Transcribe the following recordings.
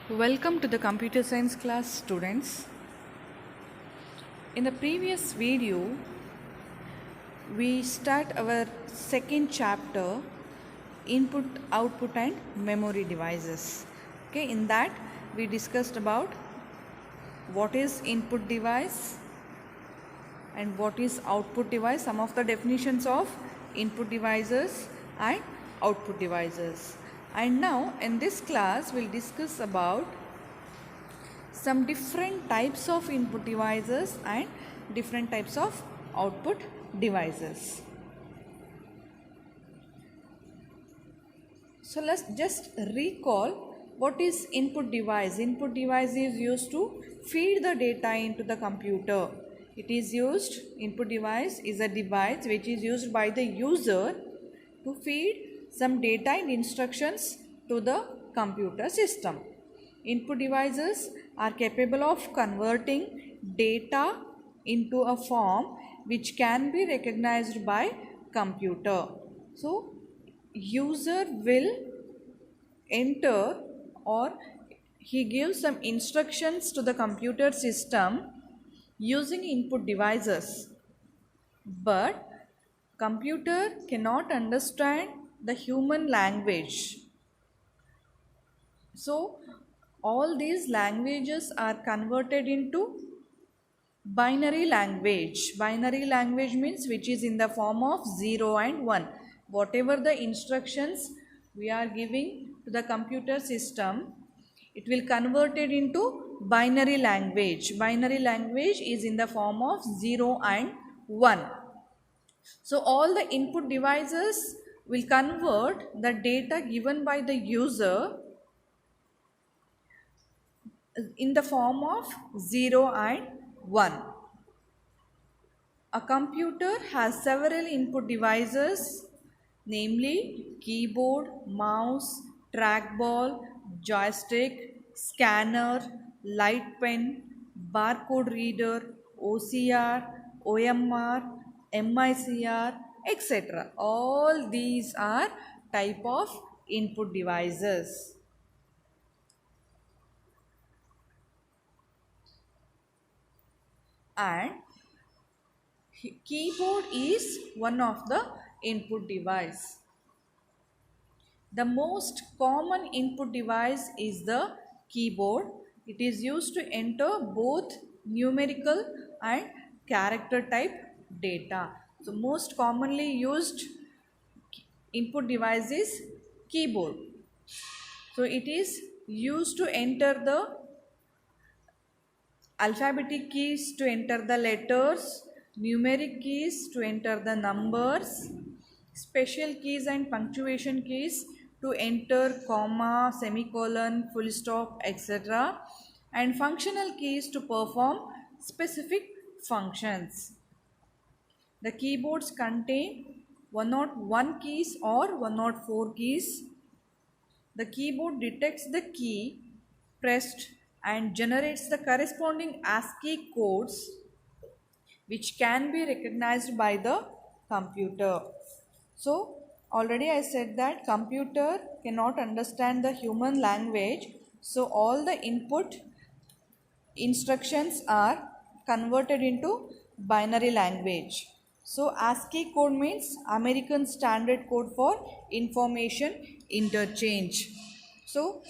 Welcome to the computer science class, students. In the previous video, we start our second chapter, input, output and memory devices. Okay, in that we discussed about what is input device and what is output device, some of the definitions of input devices and output devices. And now in this class we'll discuss about some different types of input devices and different types of output devices. So let's just recall what is input device. Input device is used to feed the data into the computer. Input device is a device which is used by the user to feed some data and instructions to the computer system. Input devices are capable of converting data into a form which can be recognized by computer. So, user will enter or he gives some instructions to the computer system using input devices, but computer cannot understand the human language. So all these languages are converted into binary language. Binary language means which is in the form of 0 and 1. Whatever the instructions we are giving to the computer system, it will convert it into binary language. Binary language is in the form of 0 and 1. So all the input devices will convert the data given by the user in the form of 0 and 1. A computer has several input devices, namely keyboard, mouse, trackball, joystick, scanner, light pen, barcode reader, OCR, OMR, MICR, etc. All these are type of input devices. And keyboard is one of the input device. The most common input device is the keyboard. It is used to enter both numerical and character type data. So most commonly used input device is keyboard. So it is used to enter the alphabetic keys to enter the letters, numeric keys to enter the numbers, special keys and punctuation keys to enter comma, semicolon, full stop, etc. and functional keys to perform specific functions. The keyboards contain 101 keys or 104 keys. The keyboard detects the key pressed and generates the corresponding ASCII codes which can be recognized by the computer. So already I said that computer cannot understand the human language, so all the input instructions are converted into binary language. So ASCII code means American Standard Code for Information Interchange. So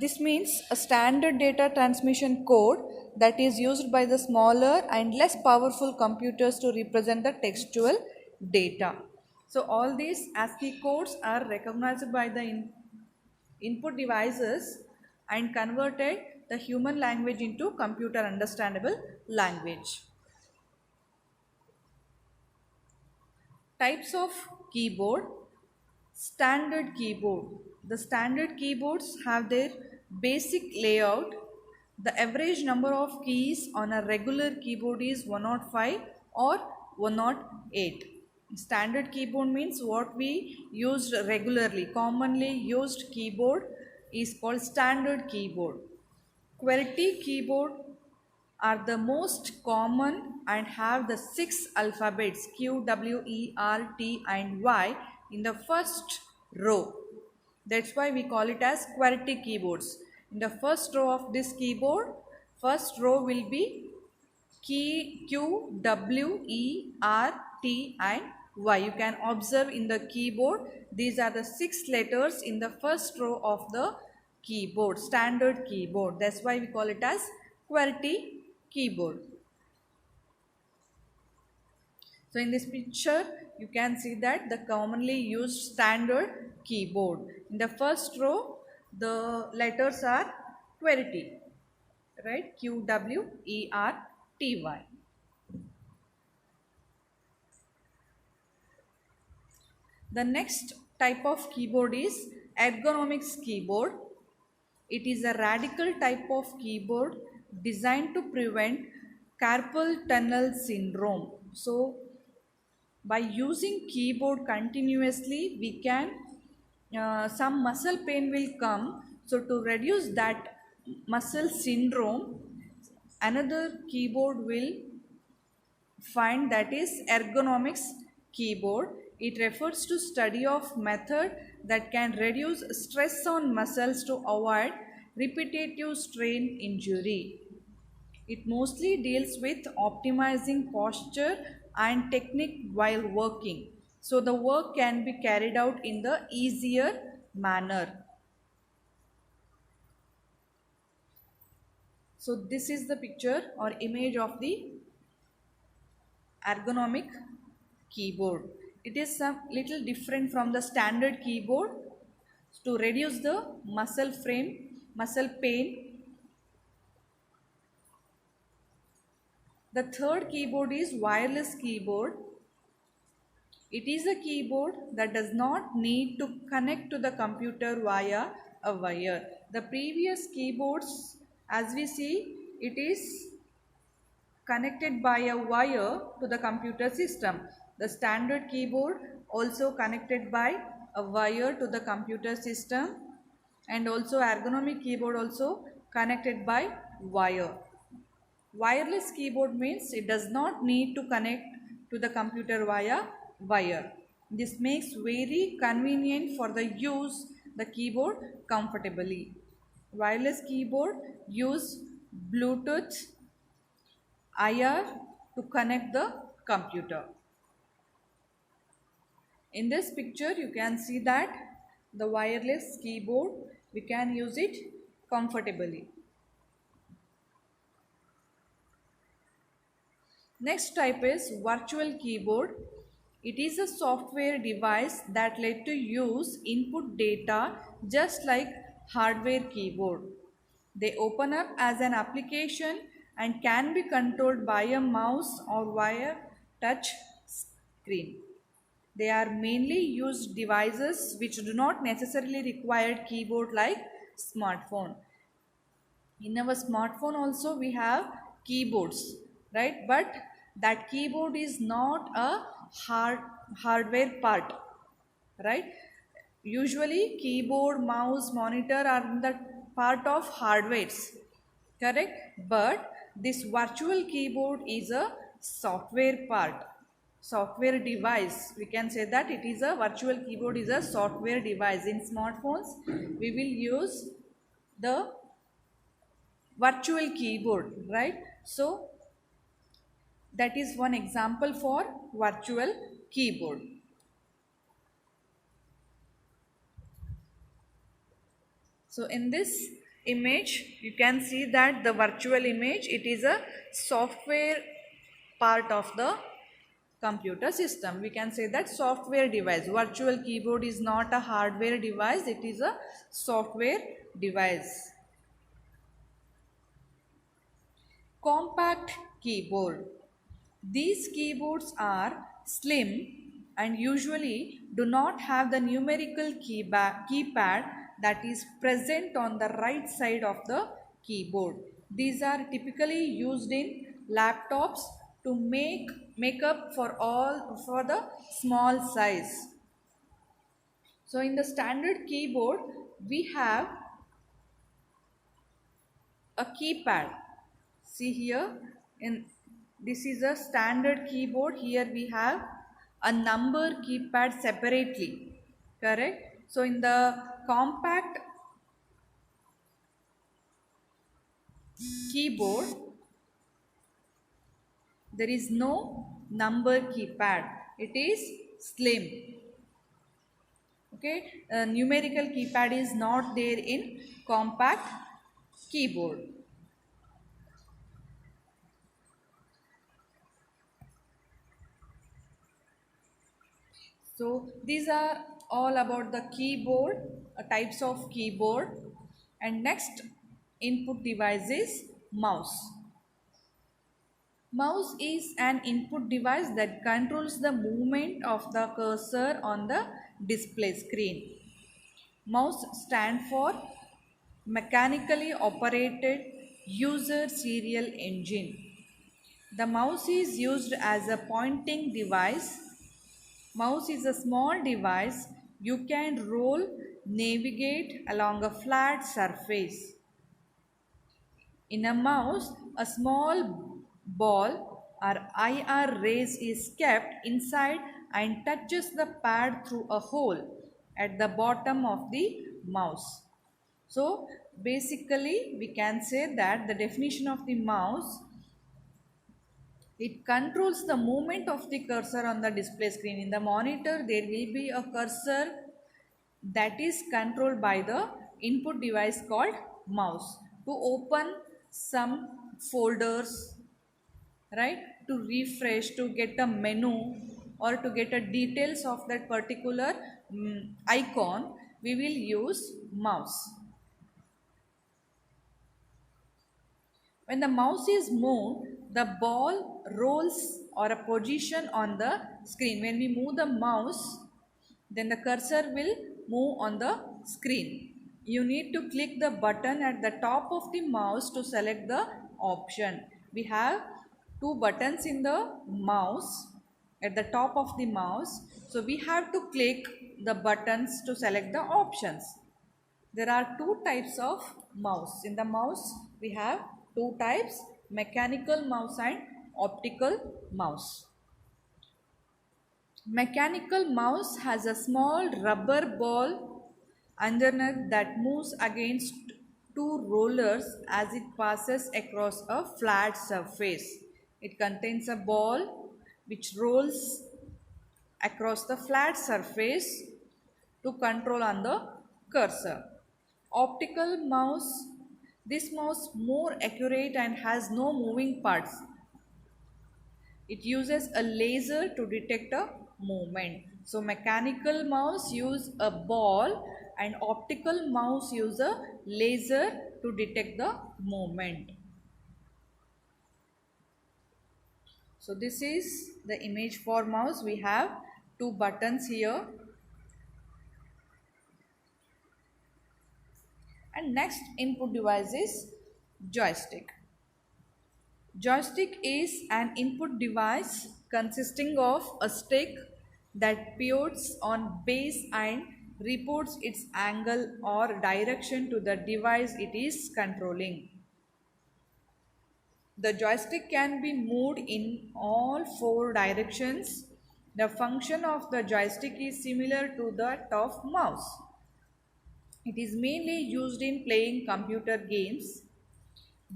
this means a standard data transmission code that is used by the smaller and less powerful computers to represent the textual data. So all these ASCII codes are recognized by the input devices and converted the human language into computer understandable language. Types of keyboard. Standard keyboard. The standard keyboards have their basic layout. The average number of keys on a regular keyboard is 105 or 108. Standard keyboard means what we used regularly. Commonly used keyboard is called standard keyboard. QWERTY keyboard are the most common and have the 6 alphabets Q, W, E, R, T and Y in the first row. That's why we call it as QWERTY keyboards. In the first row of this keyboard, first row will be key Q, W, E, R, T and Y. You can observe in the keyboard, these are the 6 letters in the first row of the keyboard, standard keyboard. That's why we call it as QWERTY keyboard. So in this picture, you can see that the commonly used standard keyboard. In the first row, the letters are QWERTY, right? Q, W, E, R, T, Y. The next type of keyboard is ergonomics keyboard. It is a radical type of keyboard designed to prevent carpal tunnel syndrome. So by using keyboard continuously, we can some muscle pain will come. So to reduce that muscle syndrome, another keyboard will find, that is ergonomics keyboard. It refers to study of method that can reduce stress on muscles to avoid repetitive strain injury. It mostly deals with optimizing posture and technique while working. So the work can be carried out in the easier manner. So this is the picture or image of the ergonomic keyboard. It is some little different from the standard keyboard to reduce the muscle pain. The third keyboard is wireless keyboard. It is a keyboard that does not need to connect to the computer via a wire. The previous keyboards, as we see, it is connected by a wire to the computer system. The standard keyboard also connected by a wire to the computer system, and also ergonomic keyboard also connected by wire. Wireless keyboard means it does not need to connect to the computer via wire. This makes very convenient for the use the keyboard comfortably. Wireless keyboard use Bluetooth IR to connect the computer. In this picture you can see that the wireless keyboard, we can use it comfortably. Next type is virtual keyboard. It is a software device that let to use input data just like hardware keyboard. They open up as an application and can be controlled by a mouse or via touch screen. They are mainly used devices which do not necessarily require keyboard like smartphone. In our smartphone also we have keyboards, right? But that keyboard is not a hardware part, right? Usually keyboard, mouse, monitor are the part of hardwares, correct? But this virtual keyboard is a software part, software device. We can say that it is a virtual keyboard is a software device. In smartphones we will use the virtual keyboard, right? So that is one example for virtual keyboard. So in this image you can see that the virtual image, it is a software part of the computer system. We can say that software device. Virtual keyboard is not a hardware device, it is a software device. Compact keyboard. These keyboards are slim and usually do not have the numerical keypad that is present on the right side of the keyboard. These are typically used in laptops to make up for the small size. So in the standard keyboard we have a keypad. See here, in this is a standard keyboard. Here we have a number keypad separately, correct? So in the compact keyboard, there is no number keypad. It is slim. Okay, numerical keypad is not there in compact keyboard. So these are all about the keyboard, types of keyboard. And next input device is mouse. Mouse is an input device that controls the movement of the cursor on the display screen. Mouse stand for mechanically operated user serial engine. The mouse is used as a pointing device. Mouse is a small device you can roll, navigate along a flat surface. In a mouse, a small ball or IR rays is kept inside and touches the pad through a hole at the bottom of the mouse. So basically we can say that the definition of the mouse, it controls the movement of the cursor on the display screen. In the monitor there will be a cursor that is controlled by the input device called mouse. To open some folders, right, to refresh, to get a menu or to get a details of that particular icon, we will use mouse. When the mouse is moved, the ball rolls or a position on the screen. When we move the mouse, then the cursor will move on the screen. You need to click the button at the top of the mouse to select the option. We have two buttons in the mouse at the top of the mouse. So we have to click the buttons to select the options. There are two types of mouse. In the mouse, we have two types, mechanical mouse and optical mouse. Mechanical mouse has a small rubber ball underneath that moves against two rollers as it passes across a flat surface. It contains a ball which rolls across the flat surface to control on the cursor. Optical mouse, this mouse more accurate and has no moving parts. It uses a laser to detect a movement. So mechanical mouse use a ball and optical mouse use a laser to detect the movement. So this is the image for mouse. We have two buttons here. And next input device is joystick. Joystick is an input device consisting of a stick that pivots on base and reports its angle or direction to the device it is controlling. The joystick can be moved in all four directions. The function of the joystick is similar to that of mouse. It is mainly used in playing computer games.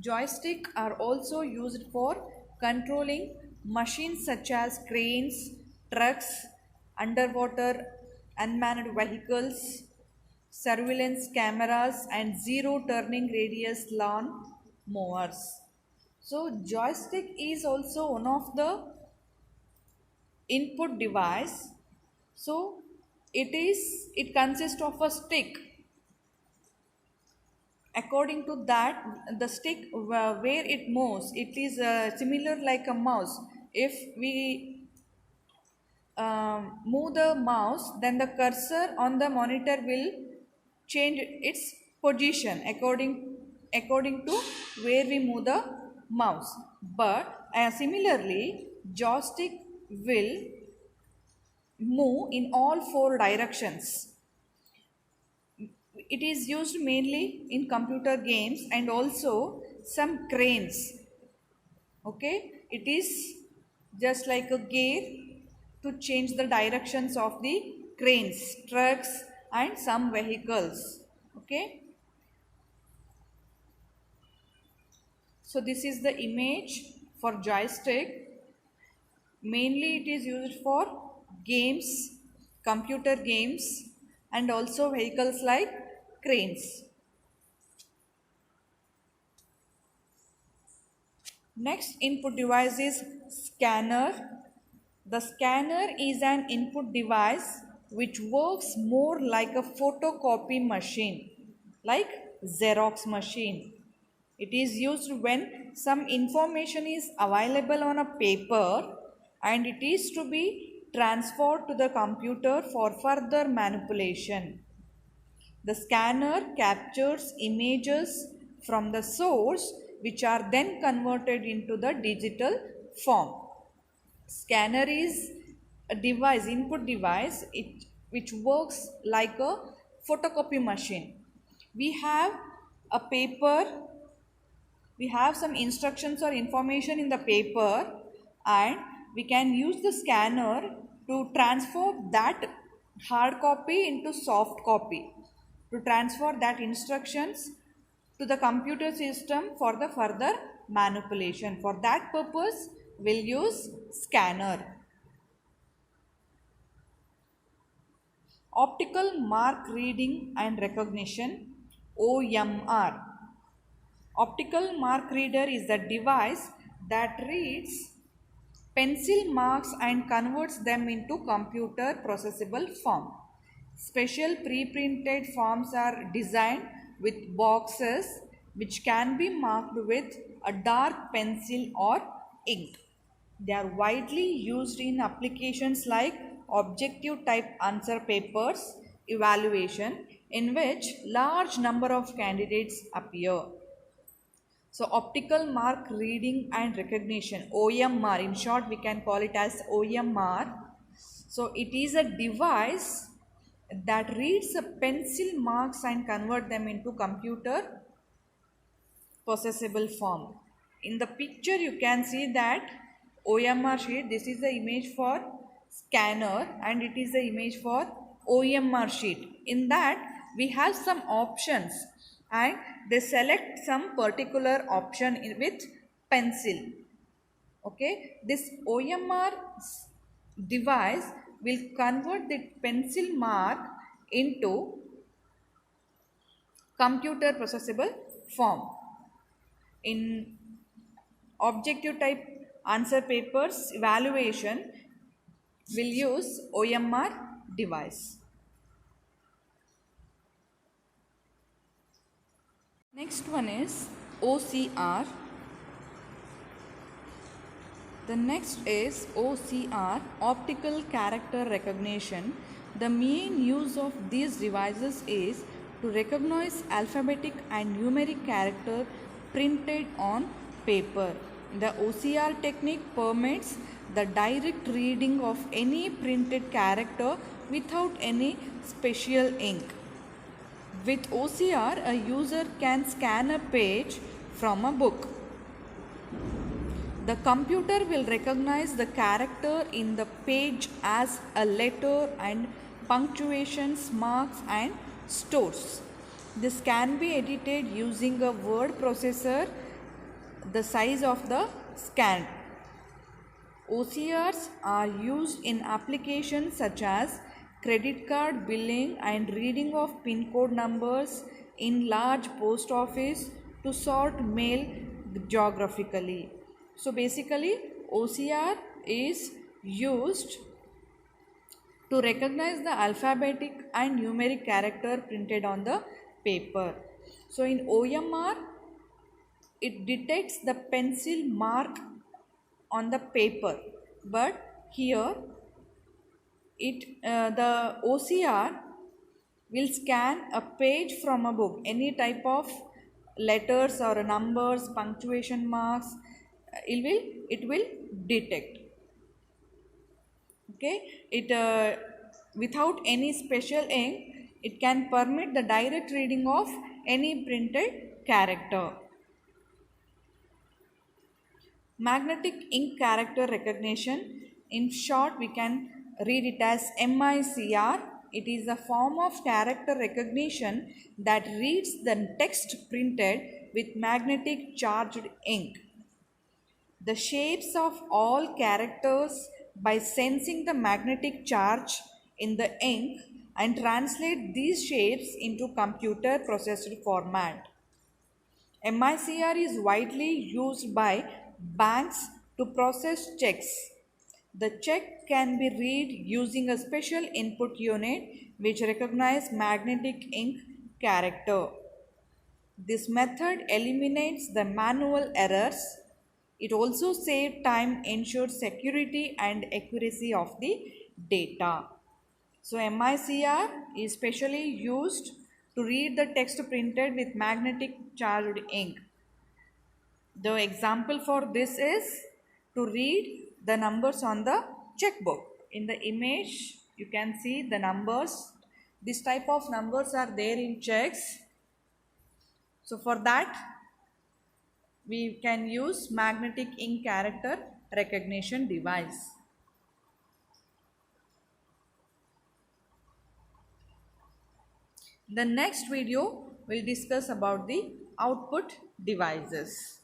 Joysticks are also used for controlling machines such as cranes, trucks, underwater unmanned vehicles, surveillance cameras, and zero turning radius lawn mowers. So joystick is also one of the input device. So it consists of a stick. According to that, the stick where it moves, it is similar like a mouse. If we move the mouse, then the cursor on the monitor will change its position according to where we move the mouse. But similarly, joystick will move in all four directions. It is used mainly in computer games and also some cranes. Okay, it is just like a gear to change the directions of the cranes, trucks and some vehicles. Okay. So this is the image for joystick. Mainly it is used for games, computer games, and also vehicles like cranes. Next input device is scanner. The scanner is an input device which works more like a photocopy machine, like Xerox machine. It is used when some information is available on a paper and it is to be transferred to the computer for further manipulation. The scanner captures images from the source which are then converted into the digital form. Scanner is a device, input device, which works like a photocopy machine. We have a paper, we have some instructions or information in the paper, and we can use the scanner to transfer that hard copy into soft copy, to transfer that instructions to the computer system for the further manipulation. For that purpose, we'll use scanner. Optical mark reading and recognition, OMR. Optical mark reader is the device that reads pencil marks and converts them into computer processable form. Special pre-printed forms are designed with boxes which can be marked with a dark pencil or ink. They are widely used in applications like objective type answer papers evaluation, in which large number of candidates appear. So optical mark reading and recognition, OMR, in short we can call it as OMR. So it is a device that reads the pencil marks and convert them into computer processable form. In the picture you can see that OMR sheet, this is the image for scanner and it is the image for OMR sheet. In that we have some options and they select some particular option with pencil. Okay, this OMR device will convert the pencil mark into computer processable form. In objective type answer papers evaluation, will use OMR device. Next one is OCR. The next is OCR, optical character recognition. The main use of these devices is to recognize alphabetic and numeric character printed on paper. The OCR technique permits the direct reading of any printed character without any special ink. With OCR, a user can scan a page from a book. The computer will recognize the character in the page as a letter and punctuations, marks and stores. This can be edited using a word processor the size of the scan. OCRs are used in applications such as credit card billing and reading of PIN code numbers in large post office to sort mail geographically. So basically OCR is used to recognize the alphabetic and numeric character printed on the paper. So in OMR, it detects the pencil mark on the paper, but here the OCR will scan a page from a book, any type of letters or numbers, punctuation marks, it will detect. Okay, it without any special ink, it can permit the direct reading of any printed character. Magnetic ink character recognition, in short we can read it as MICR. it is a form of character recognition that reads the text printed with magnetic charged ink. The shapes of all characters by sensing the magnetic charge in the ink and translate these shapes into computer processed format. MICR is widely used by banks to process checks. The check can be read using a special input unit which recognizes magnetic ink character. This method eliminates the manual errors. It also saves time, ensures security and accuracy of the data. So MICR is specially used to read the text printed with magnetic charged ink. The example for this is to read the numbers on the checkbook. In the image, you can see the numbers. This type of numbers are there in checks. So for that, we can use magnetic ink character recognition device. The next video will discuss about the output devices.